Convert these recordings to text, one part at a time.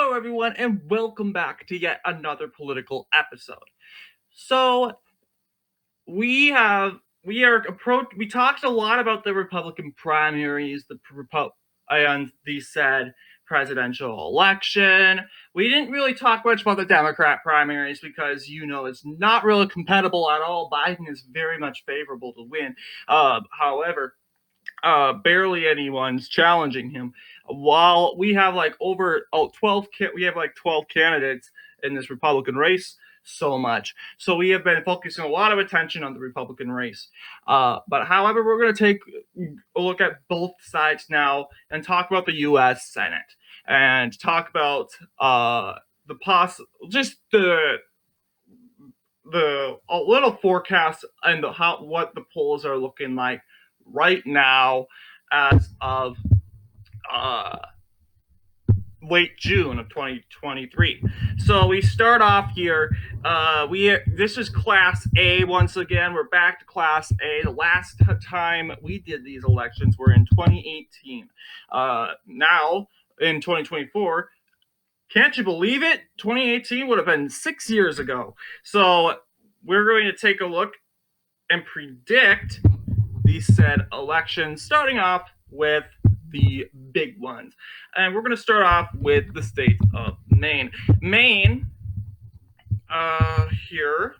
Hello, everyone, and welcome back to yet another political episode. So we talked a lot about the Republican primaries, and the said presidential election. We didn't really talk much about the Democrat primaries because it's not really compatible at all. Biden is very much favorable to win. However, barely anyone's challenging him. While we have like over 12, we have like 12 candidates in this Republican race. So much. So we have been focusing a lot of attention on the Republican race. But however, we're going to take a look at both sides now and talk about the US Senate and talk about a little forecast and what the polls are looking like right now as of late June of 2023. So we start off here. This is Class A once again. We're back to Class A. The last time we did these elections were in 2018. Now in 2024. Can't you believe it? 2018 would have been 6 years ago. So we're going to take a look and predict these said elections, starting off with the big ones. And we're going to start off with the state of Maine. Maine, here,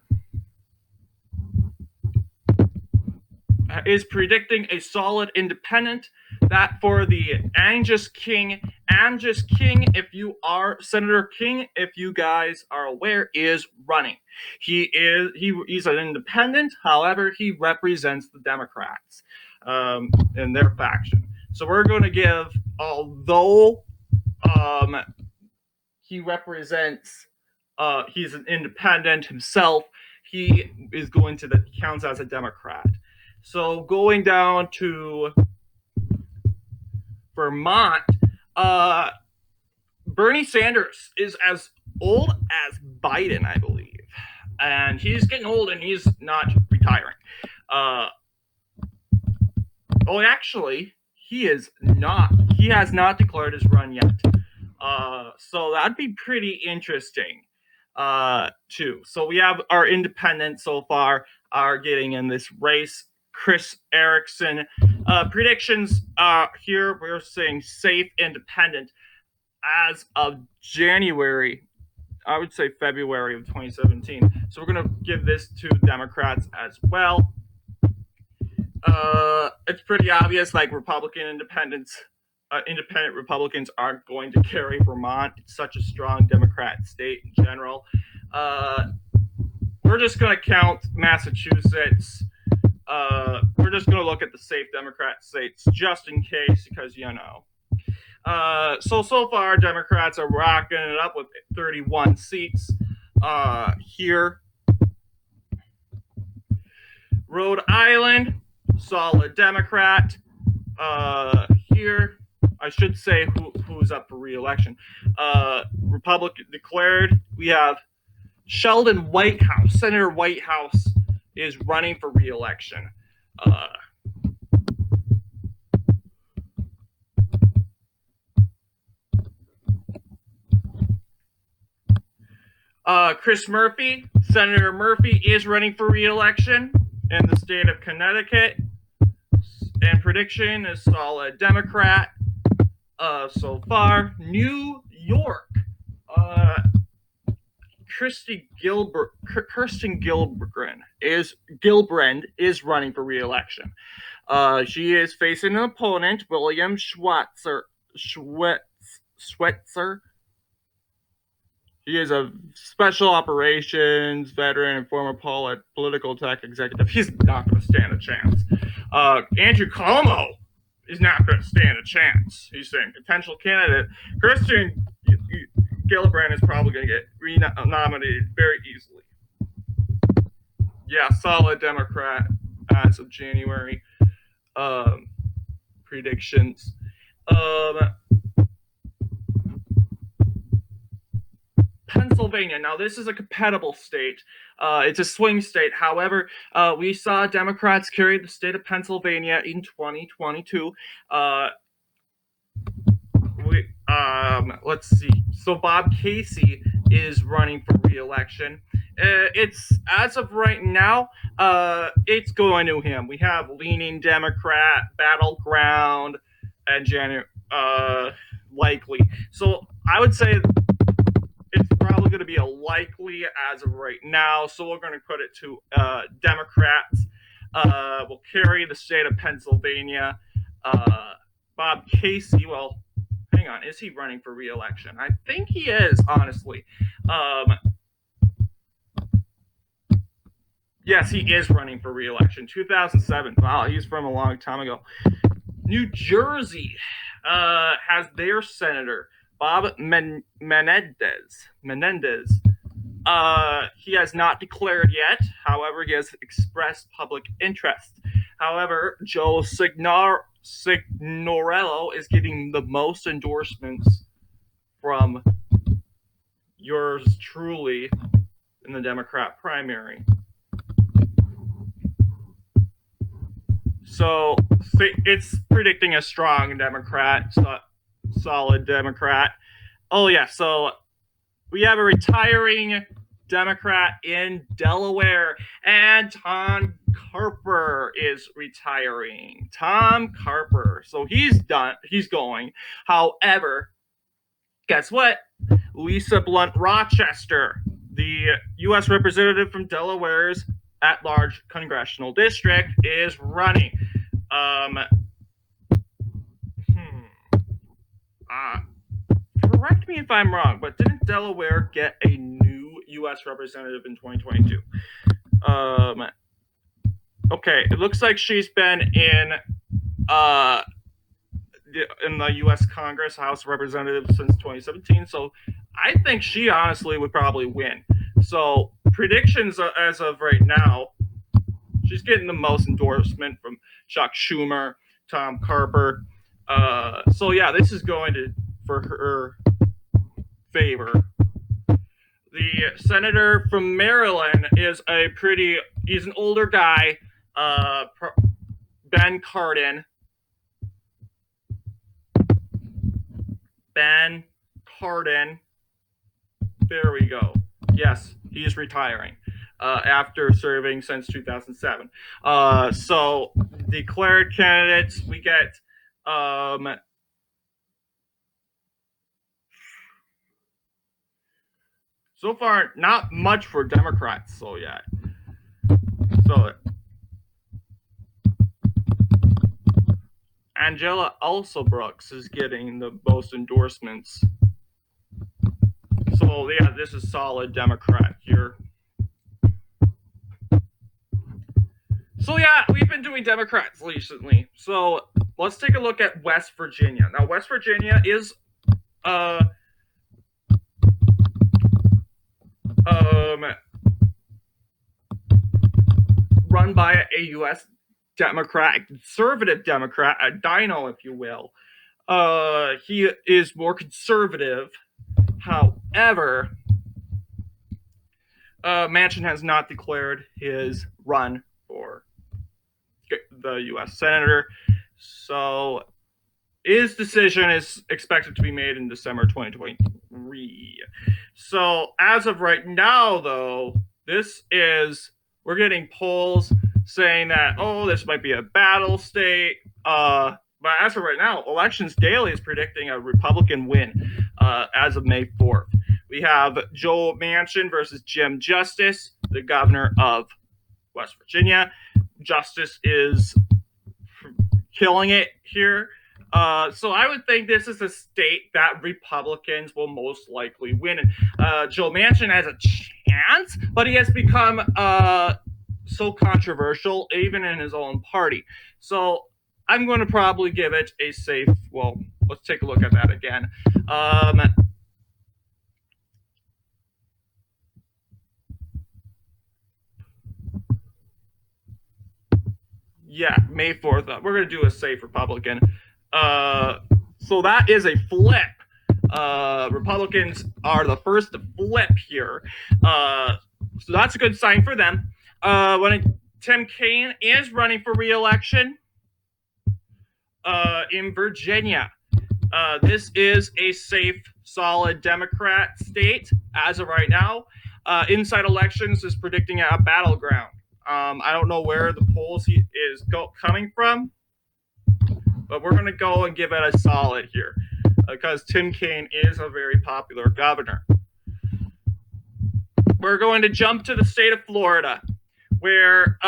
is predicting a solid independent. That for the Angus King, if you are Senator King, if you guys are aware, is running. He's an independent. However, he represents the Democrats in their faction. So we're going to give, although he represents, he's an independent himself, he is going to counts as a Democrat. So going down to Vermont, Bernie Sanders is as old as Biden, I believe. And he's getting old and he's not retiring. Actually, he is not. He has not declared his run yet. So that'd be pretty interesting, too. So we have our independents so far are getting in this race. Chris Erickson. Predictions here, we're saying safe independent as of January, I would say February of 2017. So we're going to give this to Democrats as well. It's pretty obvious, like independent Republicans aren't going to carry Vermont. It's such a strong Democrat state in general. We're just going to count Massachusetts. We're just going to look at the safe Democrat states just in case, because so far Democrats are rocking it up with 31 seats here. Rhode Island, solid Democrat. Here, I should say who's up for re-election. Republican declared. We have Sheldon Whitehouse. Senator Whitehouse is running for re-election. Chris Murphy, Senator Murphy is running for re-election in the state of Connecticut. And prediction is solid Democrat. So far, New York. Kirsten Gillibrand is running for re-election. She is facing an opponent, William Schweitzer. He is a special operations veteran and former political tech executive. He's not going to stand a chance. Andrew Cuomo is not going to stand a chance. He's saying potential candidate. Kirsten Gillibrand is probably going to get re-nominated very easily. Yeah, solid Democrat as of January. Predictions. Pennsylvania. Now, this is a compatible state. It's a swing state. However, we saw Democrats carry the state of Pennsylvania in 2022. let's see. So Bob Casey is running for re-election. It's as of right now, it's going to him. We have leaning Democrat, battleground, and likely. So I would say it's probably going to be a likely as of right now. So we're going to put it to Democrats. Will carry the state of Pennsylvania. Bob Casey, well, hang on, is he running for re-election? I think he is, honestly. Yes, he is running for re-election. 2007. Wow, he's from a long time ago. New Jersey has their senator, Bob Menendez. He has not declared yet. However, he has expressed public interest. However, Joe Signorello is getting the most endorsements from yours truly in the Democrat primary. So it's predicting a strong Democrat, solid Democrat. Oh, yeah, so we have a retiring Democrat in Delaware, and Tom Carper is retiring. Tom Carper. So he's done. He's going. However, guess what? Lisa Blunt Rochester, the U.S. representative from Delaware's at-large congressional district, is running. Correct me if I'm wrong, but didn't Delaware get a new U.S. representative in 2022? Okay, it looks like she's been in the U.S. Congress, House of Representatives since 2017, so I think she honestly would probably win. So predictions as of right now, she's getting the most endorsement from Chuck Schumer, Tom Carper. So yeah, this is going to for her favor. The senator from Maryland is he's an older guy, Ben Cardin. Ben Cardin. There we go. Yes, he's retiring after serving since 2007. So declared candidates, we get so far not much for Democrats so yet. So Angela Alsobrooks is getting the most endorsements. So yeah, this is solid Democrat here. So yeah, we've been doing Democrats recently. So let's take a look at West Virginia. Now, West Virginia is run by a U.S. Democrat, conservative Democrat, a dino, if you will. He is more conservative. However, Manchin has not declared his run for the U.S. Senator. So his decision is expected to be made in December 2023. So as of right now, though, we're getting polls saying that, oh, this might be a battle state. But as of right now, Elections Daily is predicting a Republican win as of May 4th. We have Joe Manchin versus Jim Justice, the governor of West Virginia. Justice is killing it here. So I would think this is a state that Republicans will most likely win. Joe Manchin has a chance, but he has become so controversial, even in his own party. So I'm going to probably give it a safe, well, let's take a look at that again. Yeah, May 4th. We're going to do a safe Republican. So that is a flip. Republicans are the first to flip here. So that's a good sign for them. Tim Kaine is running for re-election in Virginia. This is a safe, solid Democrat state as of right now. Inside Elections is predicting a battleground. I don't know where the polls is coming from, but we're going to go and give it a solid here because Tim Kaine is a very popular governor. We're going to jump to the state of Florida, where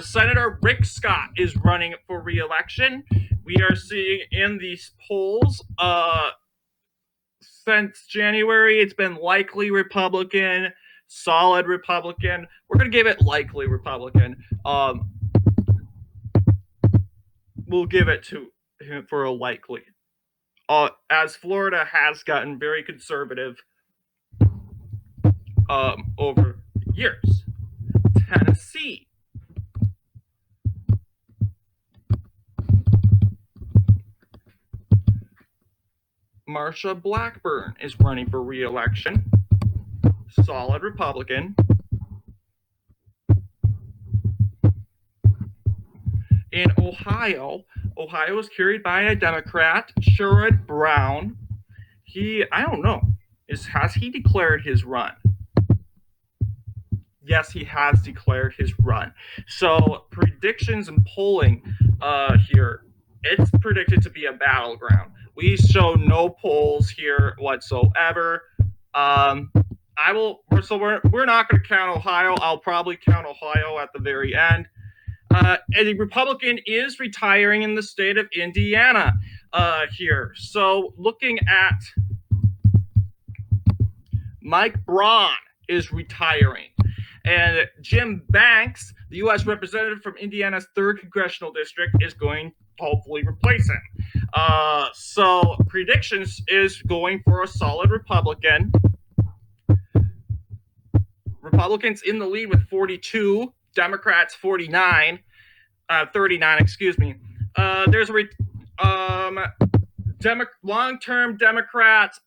Senator Rick Scott is running for re-election. We are seeing in these polls since January, it's been likely Republican, solid Republican. We're going to give it likely Republican. We'll give it to him for a likely. As Florida has gotten very conservative over the years. Tennessee. Marsha Blackburn is running for re-election. Solid Republican. In Ohio is carried by a Democrat, Sherrod Brown. I don't know, has he declared his run? Yes, he has declared his run. So predictions and polling here, it's predicted to be a battleground. We show no polls here whatsoever. We're not going to count Ohio. I'll probably count Ohio at the very end. A Republican is retiring in the state of Indiana here. So looking at Mike Braun is retiring. And Jim Banks, the U.S. representative from Indiana's 3rd Congressional District, is going to hopefully replace him. So predictions is going for a solid Republican. Republicans in the lead with 42, Democrats 39, 39, excuse me. There's a long-term Democrat,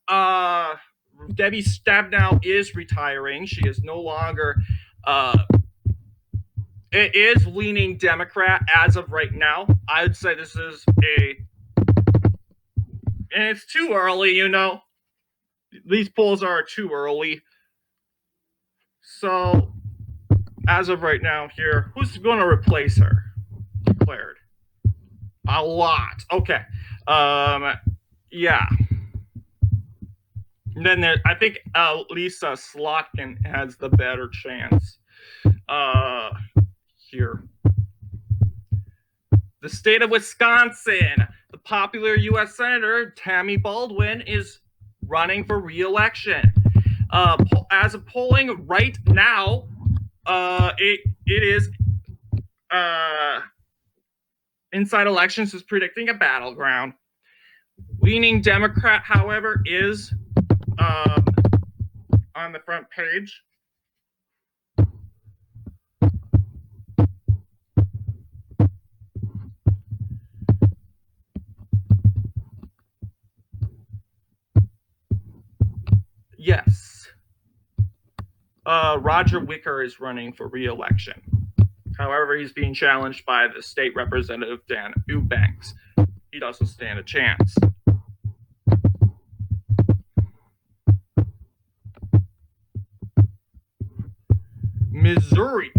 Debbie Stabenow is retiring. She is no longer, it is leaning Democrat as of right now. I would say this is and it's too early, you know. These polls are too early. So, as of right now here, who's going to replace her? Declared. A lot. Okay. Yeah. And then I think Lisa Slotkin has the better chance here. The state of Wisconsin, the popular U.S. Senator Tammy Baldwin is running for re-election. As of polling right now, it is Inside Elections is predicting a battleground. Leaning Democrat, however, is on the front page. Yes. Roger Wicker is running for re-election. However, he's being challenged by the state representative, Dan Eubanks. He doesn't stand a chance. Missouri.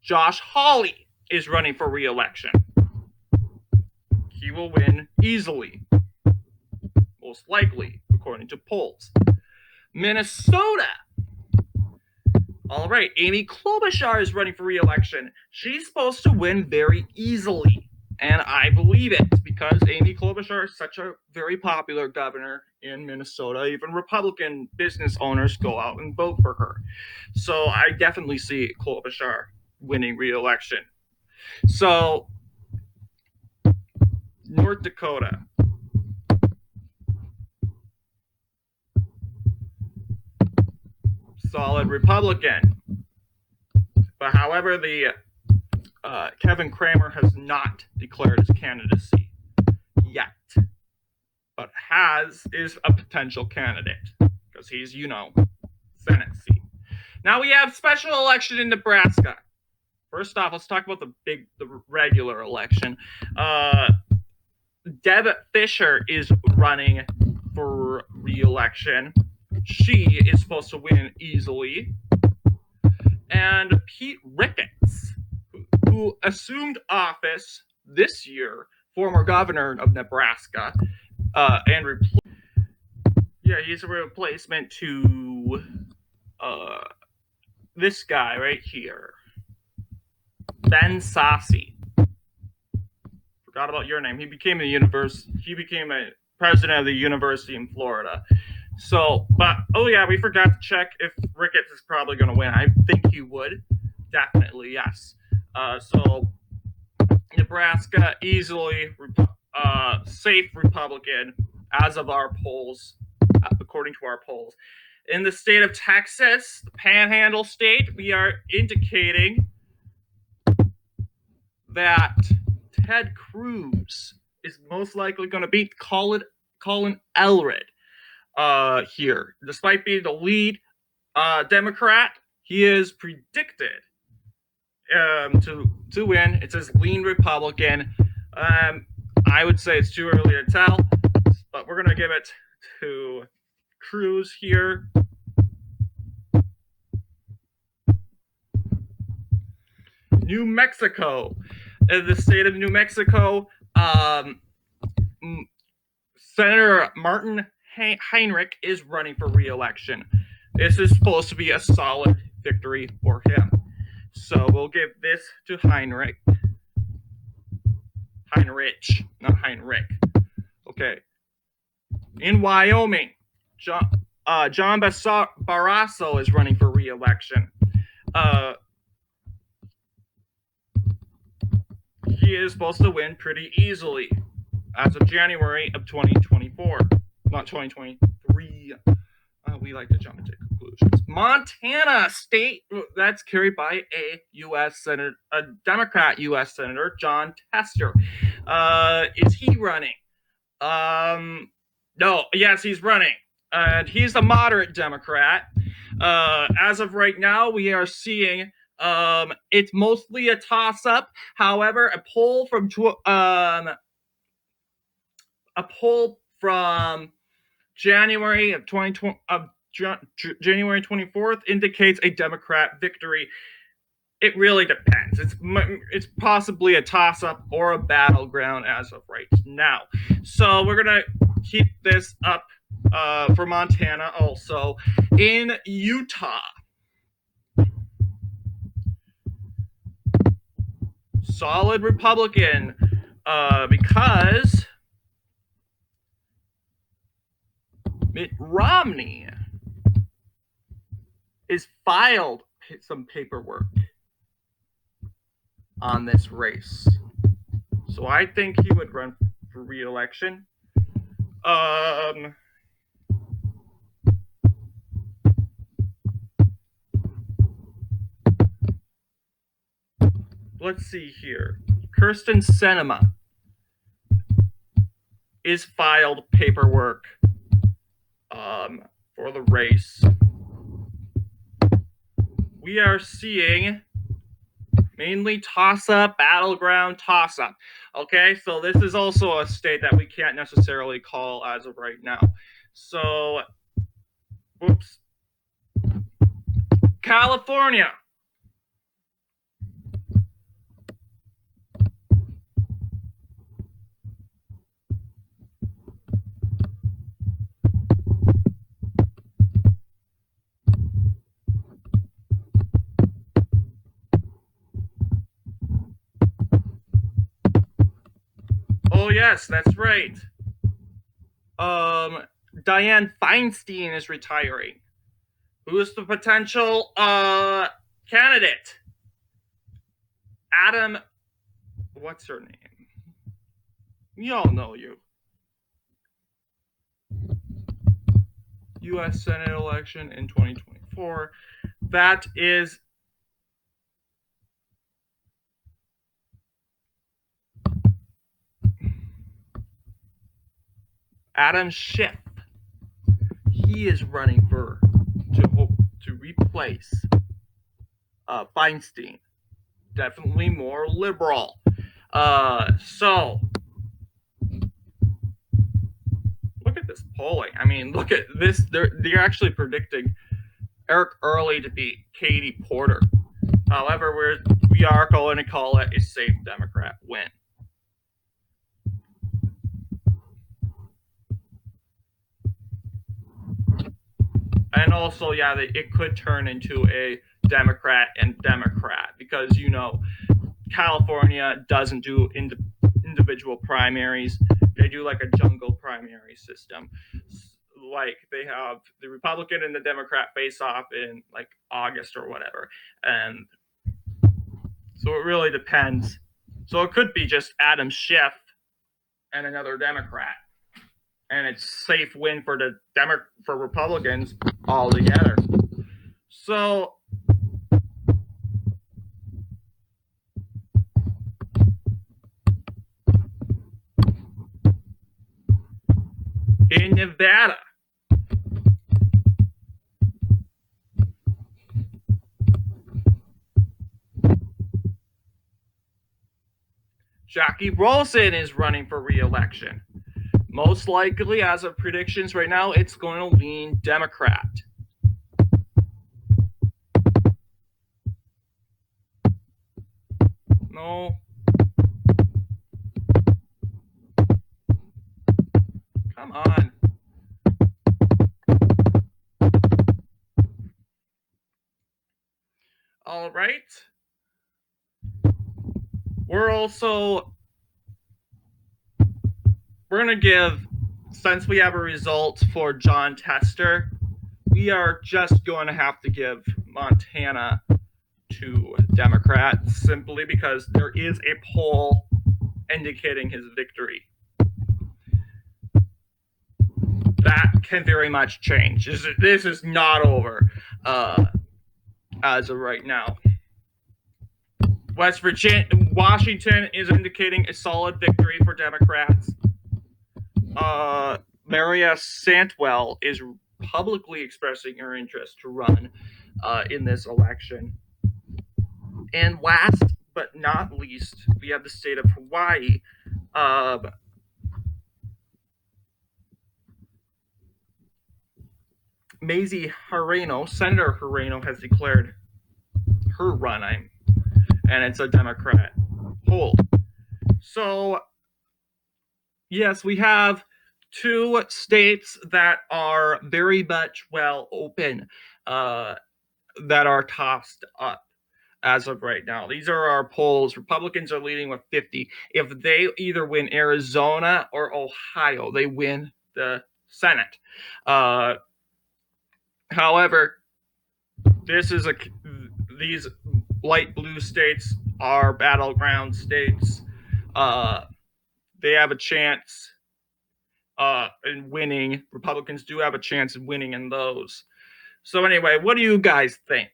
Josh Hawley is running for re-election. He will win easily, most likely, according to polls. Minnesota. All right, Amy Klobuchar is running for re-election. She's supposed to win very easily, and I believe it because Amy Klobuchar is such a very popular governor in Minnesota. Even Republican business owners go out and vote for her. So I definitely see Klobuchar winning re-election. So, North Dakota. Solid Republican. But however, Kevin Cramer has not declared his candidacy yet, but is a potential candidate because he's, Senate seat. Now we have special election in Nebraska. First off, let's talk about the regular election. Deb Fischer is running for re-election. She is supposed to win easily. And Pete Ricketts, who assumed office this year, former governor of Nebraska, he's a replacement to this guy right here, Ben Sasse. Forgot about your name. He became a president of the university in Florida. So, we forgot to check if Ricketts is probably going to win. I think he would. Definitely, yes. So, Nebraska, easily safe Republican as of our polls, according to our polls. In the state of Texas, the Panhandle state, we are indicating that Ted Cruz is most likely going to beat Colin Elred here. Despite being the lead Democrat, he is predicted to win. It says lean Republican. I would say it's too early to tell, but we're going to give it to Cruz here. New Mexico. In the state of New Mexico, Senator Martin Heinrich is running for re-election. This is supposed to be a solid victory for him. So we'll give this to Heinrich. Not Heinrich. Okay. In Wyoming, John Barrasso is running for re-election. He is supposed to win pretty easily as of January of 2024. Not 2023. We like to jump into conclusions. Montana state, that's carried by a Democrat U.S. Senator, John Tester. Is he running? No, yes, he's running. And he's a moderate Democrat. As of right now, we are seeing it's mostly a toss-up. However, a poll from January of 2020 January 24th indicates a Democrat victory. It really depends. It's possibly a toss-up or a battleground as of right now. So we're gonna keep this up for Montana also. In Utah, solid Republican because Mitt Romney is filed some paperwork on this race. So I think he would run for re-election. Let's see here. Kirsten Sinema is filed paperwork for the race. We are seeing mainly toss-up, battleground toss-up. Okay, so this is also a state that we can't necessarily call as of right now. So, whoops. California. Oh, yes, that's right. Dianne Feinstein is retiring. Who is the potential candidate? Adam, what's her name? We all know you. US Senate election in 2024. That is Adam Schiff. He is running to replace Feinstein, definitely more liberal. So look at this polling. I mean, look at this. They're actually predicting Eric Early to beat Katie Porter. However, we are going to call it a safe Democrat win. And also, yeah, it could turn into a Democrat and Democrat because, California doesn't do individual primaries. They do like a jungle primary system. Like they have the Republican and the Democrat face off in like August or whatever. And so it really depends. So it could be just Adam Schiff and another Democrat. And it's safe win for for Republicans altogether. So in Nevada, Jackie Wilson is running for re-election. Most likely, as of predictions right now, it's going to lean Democrat. No. Come on. All right. We're going to give, since we have a result for John Tester, we are just going to have to give Montana to Democrats simply because there is a poll indicating his victory. That can very much change. This is not over as of right now. Washington is indicating a solid victory for Democrats. Maria Santwell is publicly expressing her interest to run in this election. And last but not least, we have the state of Hawaii. Mazie Hirono, Senator Hirono, has declared her run, and it's a Democrat poll. So, yes, we have two states that are very much open, that are tossed up as of right now. These are our polls. Republicans are leading with 50. If they either win Arizona or Ohio, they win the Senate. However, these light blue states are battleground states. They have a chance in winning. Republicans do have a chance in winning in those. So anyway, what do you guys think?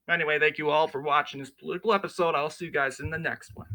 Anyway, thank you all for watching this political episode. I'll see you guys in the next one.